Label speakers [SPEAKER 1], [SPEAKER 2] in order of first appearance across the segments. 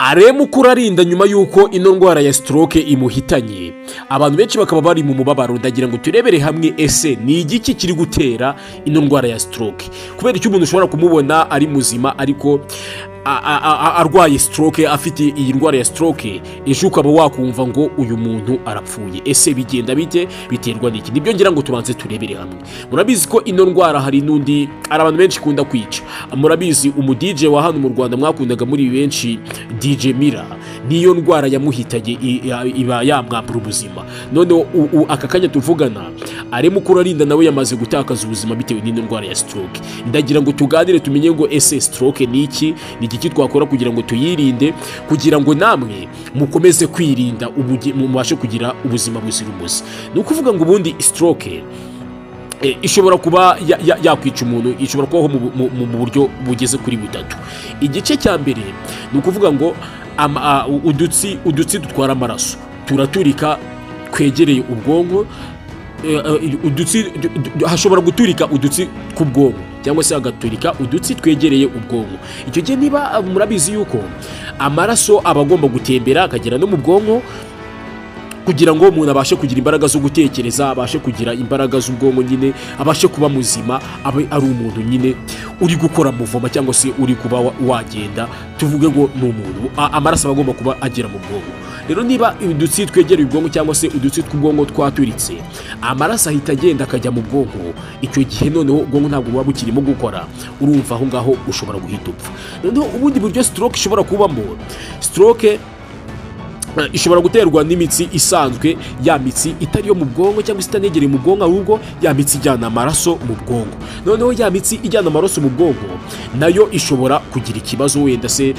[SPEAKER 1] Alain Mukuralinda nyuma yuko ino ndwara ya stroke imuhitanye, abantu benshi bakaba bari mu mubabaro. Ndagira ngo turebere hamwe ese ni igiki kiri gutera ino ndwara ya stroke, kubera icyo umuntu ushobora kumubona ari muzima ariko arwaye stroke, afite iyi ndwara ya stroke, ejo ukaba wakumva ngo uyu muntu arapfuye. Ese bigenda bite? Biterwa n'iki? Nibyo ngira ngo tubanze turebere hamwe. Murabizi ko ino ndwara hari n'undi abantu benshi kunda kwica. Murabizi umu DJ wa hano mu Rwanda mwakundaga muri benshi, DJ Mira, niyo ndwara yamuhitaye iba yamwambura ubuzima. None aka kanya tuvugana Alain Mukuralinda nawe yamaze gutakaza ubuzima bitewe n'ino ndwara ya stroke. Ndagira ngo tuganire tumenye ngo ese stroke ni iki, ni iki twakora kugira ngo tuyirinde, kugira ngo namwe mukomeze kwirinda mubashe kugira ubuzima buzira umuze. Ni ukuvuga ngo ubundi stroke ishobora kuba yakwica umuntu, ishobora kubaho mu buryo bugeze kuri butatu. Igice cya mbere ni ukuvuga ngo udutsi dutwara amaraso turaturika twegereye ubwonko. Hashobora guturika udutsi ku bwonko cyangwa se hagaturika udutsi twegereye ubwonko. Icyo gihe niba murabizi yuko amaraso aba agomba gutembera akagera no mu bwonko kugira ngo umuntu abashe kugira imbaraga zo gutekereza, abashe kugira imbaraga z'ubwonko, nyine abashe kuba muzima, abe ari umuntu nyine uri gukora muvoma cyangwa se uri kuba wagenda, tuvuge ngo ni umuntu. Amaraso aba agomba kuba agera mu bwonko. Rero niba udutsi twegereye ubwonko cyangwa se udutsi tw'ubwonko twaturitse, amaraso ahita agenda akajya mu bwonko. Icyo gihe noneho ubwonko ntabwo buba bukirimo gukora, urumva aho ngaho ushobora guhita upfa. Noneho ubundi buryo stroke ishobora kubamo, stroke ishobora guterwa n'imitsi isanzwe, ya mitsi itari yo mu bwonko cyangwa se itanegereye mu bwonko, ahubwo ya mitsi ijyana amaraso mu bwonko. Noneho ya mitsi ijyana amaraso mu bwonko nayo ishobora kugira ikibazo, wenda se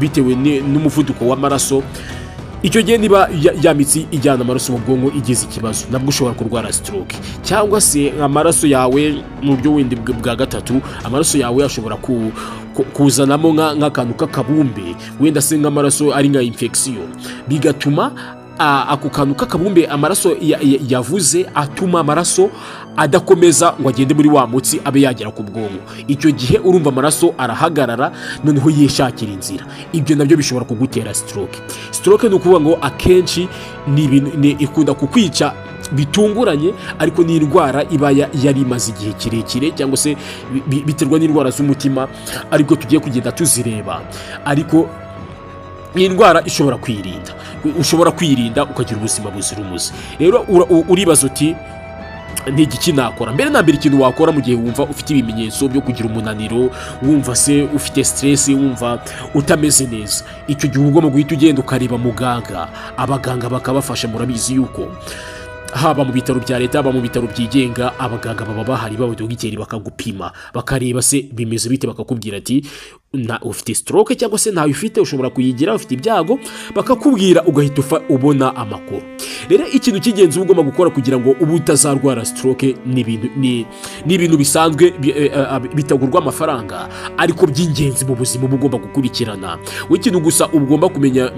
[SPEAKER 1] bitewe n'umuvuduko w'amaraso. Icyo gihe niba ya mitsi ijyana amaraso mu bwonko igize ikibazo, nabwo ushobora kurwara stroke. Cyangwa se amaraso yawe mu buryo windi bwa gatatu, amaraso yawe ashobora kuzanamo nk'akantu k'akabumbe, wenda se nk'amaraso ari nka infection, bigatuma ako kantu k'akabumbe amaraso yavuze atuma amaraso adakomeza ngo agende muri wa mutsi abe yagera ku bwonko. Icyo gihe urumva amaraso arahagarara, noneho yishakira inzira. Ibyo nabyo bishobora kugutera stroke. Stroke ni ukuvuga ngo akenshi ikunda kukwica bitunguranye, ariko ni indwara iba yari imaze igihe kirekire, cyangwa se biterwa n'indwara z'umutima ariko tugiye kugenda tuzireba. Ariko iyi ndwara ishobora kwirinda, ushobora kwirinda ukagira ubuzima buzira umuze. Rero uribaza uti ni igiki nakora? Mbere na mbere ikintu wakora mu gihe wumva ufite ibimenyetso byo kugira umunaniro, wumva se ufite stress, wumva utameze neza, icyo gihe ugomba guhita ugenda ukareba muganga. Abaganga bakabafasha. Murabizi yuko haba mu bitaro bya leta, haba mu bitaro byigenga, abaganga baba bahari b'abadogiteri bakagupima, bakareba se bimeze bite, bakakubwira ati ufite stroke cyangwa se ntayo ufite, ushobora kuyigira, ufite ibyago, bakakubwira ugahita ubona amakuru. Rero ikintu cy'ingenzi uba ugomba gukora kugira ngo ubu utazarwara stroke ni ibintu bisanzwe bitagurwa amafaranga, ariko by'ingenzi mu buzima uba ugomba gukurikirana. Ikintu gusa ugomba kumenya,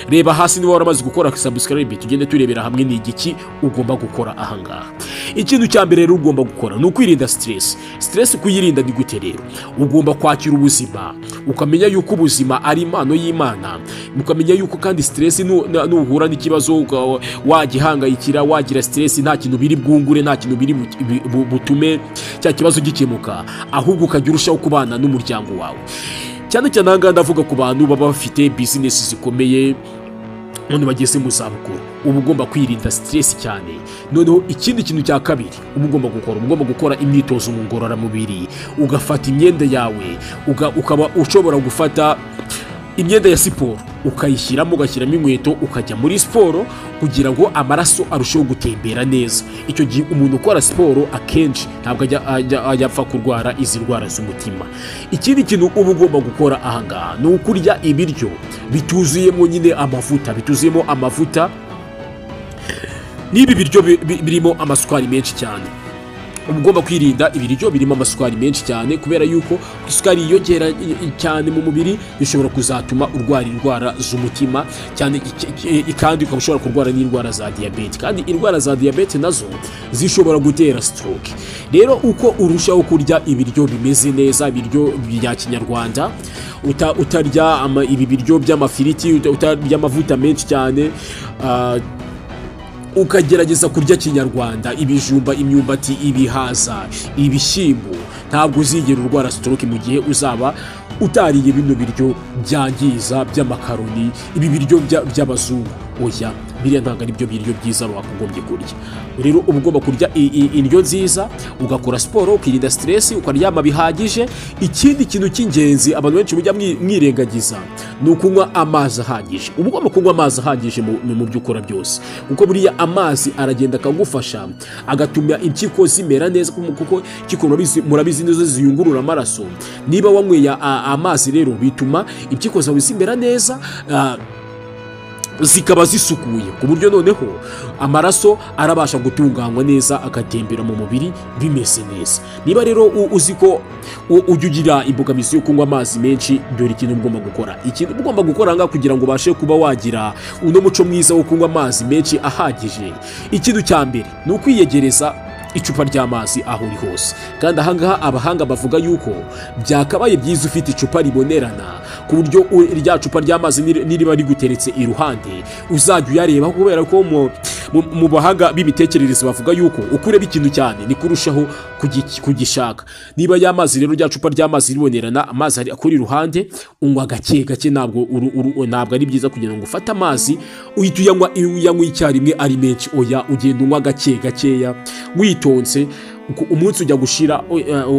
[SPEAKER 1] reba hasi niba waramaze gukora subscribe, tugende turebera hamwe ni igiki ugomba gukora ahangaha. Ikintu cya mbere rero ugomba gukora ni ukwirinda stress. Stress kuyirinda ni gute rero? Ugomba kwakira ubuzima, ukamenya yuko ubuzima ari impano y'Imana, ukamenya yuko kandi stress nuhura n'ikibazo wagihangayikira, wagira stress, nta kintu biri bwungure, nta kintu biri butume cya kibazo gikemuka, ahubwo ukajya urushaho kubana n'umuryango wawe. Cyane cyane aha ngaha ndavuga ku bantu baba bafite business zikomeye, none bageze mu zabukuru, uba ugomba kwirinda stress cyane. Noneho ikindi kintu cya kabiri uba ugomba gukora imyitozo mu ngororamubiri, ugafata imyenda yawe, ukaba ushobora gufata imyenda ya siporo ukayishyiramo, ugashyiramo inkweto, ukajya muri siporo kugira ngo amaraso arusheho gutembera neza. Icyo gihe umuntu ukora siporo akenshi ntabwo ajya apfa kurwara izi ndwara z'umutima. Ikindi kintu uba ugomba gukora ahangaha ni ukurya ibiryo bituzuyemo amavuta, n'ibi biryo birimo amasukari menshi cyane. Uba ugomba kwirinda ibiryo birimo amasukari menshi cyane, kubera yuko isukari yiyongera cyane mu mubiri bishobora kuzatuma urwara indwara z'umutima cyane, kandi ukaba ushobora kurwara n'indwara za diyabete, kandi indwara za diyabete nazo zishobora gutera stroke. Rero uko urushaho kurya ibiryo bimeze neza, ibiryo bya kinyarwanda, utarya ibi biryo by'amafiriti, utarya amavuta menshi cyane, ukagerageza kurya kinyarwanda, ibijumba, imyumbati, ibihaza, ibishyimbo, ntabwo uzigera urwara stroke mu gihe uzaba utariye bino biryo byangiza by'amakaroni, ibi biryo by'abazungu. Oya, biriya ntabwo ari byo biryo byiza wakagombye kurya. Rero uba ugomba kurya indyo nziza, ugakora siporo, ukirinda stress, ukaryama bihagije. Ikindi kintu cy'ingenzi abantu benshi mujya mwirengagiza ni ukunywa amazi ahagije. Uba ugomba kunywa amazi ahagije mu byo ukora byose, kuko buriya amazi aragenda akagufasha, agatuma impyiko zimera neza, kuko impyiko murabizi nizo ziyungurura amaraso. Niba wanyweye amazi rero bituma impyiko zawe zimera neza, zikaba zisukuye, ku buryo noneho amaraso arabasha gutunganywa neza, agatembera mu mubiri bimeze neza. Niba rero uzi ko ujya ugira imbogamizi yo kunywa amazi menshi, dore ikintu ugomba gukora. Ikintu ugomba gukora ngaha kugira ngo ubashe kuba wagira uno muco mwiza wo kunywa amazi menshi ahagije, ikintu cya mbere ni ukwiyegereza icupa ry'amazi aho uri hose. Kandi ahangaha abahanga bavuga yuko byakabaye byiza ufite icupa ribonerana, ku buryo rya cupa ry'amazi niriba riguteretse iruhande uzajya uyareba, kubera ko mu bahanga b'imitekerereze bavuga yuko uko ureba ikintu cyane ni kurushaho kugishaka. Niba y'amazi rero rya cupa ry'amazi ribonerana, amazi ari akuri iruhande, unywa gake gake. Ntabwo ari byiza kugira ngo ufate amazi uhita uyanywa icyarimwe ari menshi. Oya, ugenda unywa gake gakeya witonze. Umunsi ujya gushira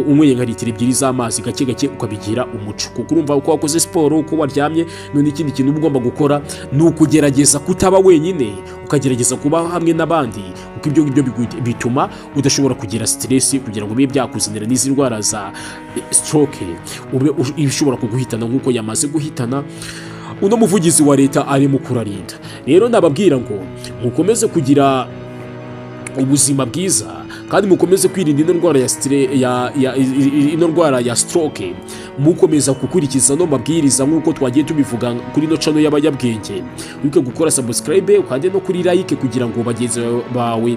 [SPEAKER 1] unyweye nka litiro 2 z'amazi gake gake, ukabigira umuco, kuko urumva uko wakoze siporo, uko waryamye. None ikindi kintu ugomba gukora ni ukugerageza kutaba wenyine, ukagerageza kuba hamwe n'abandi, kuko ibyo ngibyo bituma udashobora kugira stress, kugira ngo bibe byakuzanira n'izi ndwara za stroke, ube ishobora kuguhitana nk'uko yamaze guhitana uno muvugizi wa leta Alain Mukuralinda. Rero nababwira ngo mukomeze kugira ubuzima bwiza, kandi mukomeze kwirinda ino ndwara ya stroke, mukomeza gukurikiza no mabwiriza nk'uko twagiye tubivuga kuri no channel y'abanyabwenge. Wibuke gukora subscribe, ukande no kuri like, kugira ngo bagenzi bawe